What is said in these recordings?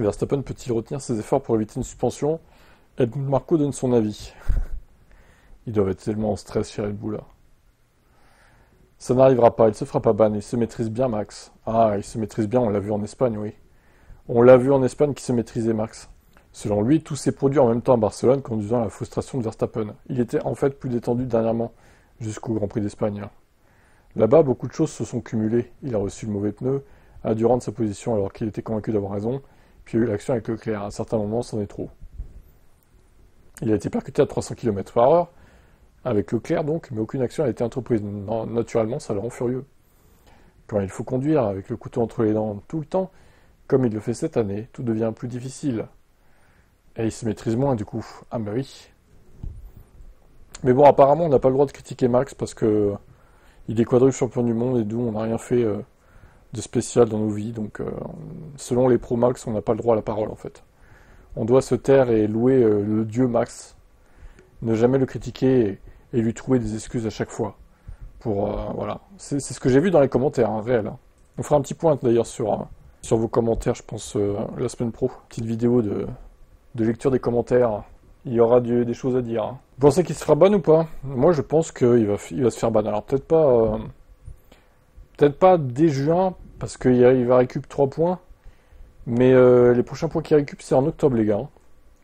Verstappen peut-il retenir ses efforts pour éviter une suspension? Helmut Marko donne son avis. Ils doivent être tellement en stress chez Red Bull là. Ça n'arrivera pas, il se fera pas ban, il se maîtrise bien Max. Ah, il se maîtrise bien, on l'a vu en Espagne, oui. On l'a vu en Espagne qui se maîtrisait Max. Selon lui, tout s'est produit en même temps à Barcelone, conduisant à la frustration de Verstappen. Il était en fait plus détendu dernièrement, jusqu'au Grand Prix d'Espagne. Là-bas, beaucoup de choses se sont cumulées. Il a reçu le mauvais pneu, a dû rendre sa position alors qu'il était convaincu d'avoir raison, puis il y a eu l'action avec Leclerc. À un certain moment, c'en est trop. Il a été percuté à 300 km/h, avec Leclerc donc, mais aucune action n'a été entreprise. Naturellement, ça le rend furieux. Quand il faut conduire avec le couteau entre les dents tout le temps, comme il le fait cette année, tout devient plus difficile. Et il se maîtrise moins du coup. Ah bah oui. Mais bon, apparemment, on n'a pas le droit de critiquer Max parce que il est quadruple champion du monde et d'où on n'a rien fait de spécial dans nos vies. Donc, selon les pros Max, on n'a pas le droit à la parole en fait. On doit se taire et louer le dieu Max, ne jamais le critiquer et lui trouver des excuses à chaque fois. Voilà. C'est ce que j'ai vu dans les commentaires, hein, réel. Hein. On fera un petit point d'ailleurs sur vos commentaires, je pense, la semaine pro. Petite vidéo de lecture des commentaires. Il y aura des choses à dire. Hein. Vous pensez qu'il se fera ban ou pas? Moi, je pense qu'il va se faire ban. Alors, peut-être pas dès juin, parce qu'il va récupérer 3 points. Mais les prochains points qu'il récupère, c'est en octobre, les gars. Hein.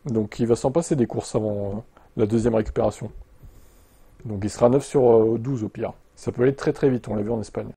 Donc, il va s'en passer des courses avant la deuxième récupération. Donc, il sera 9 sur 12 au pire. Ça peut aller très très vite, on l'a vu en Espagne.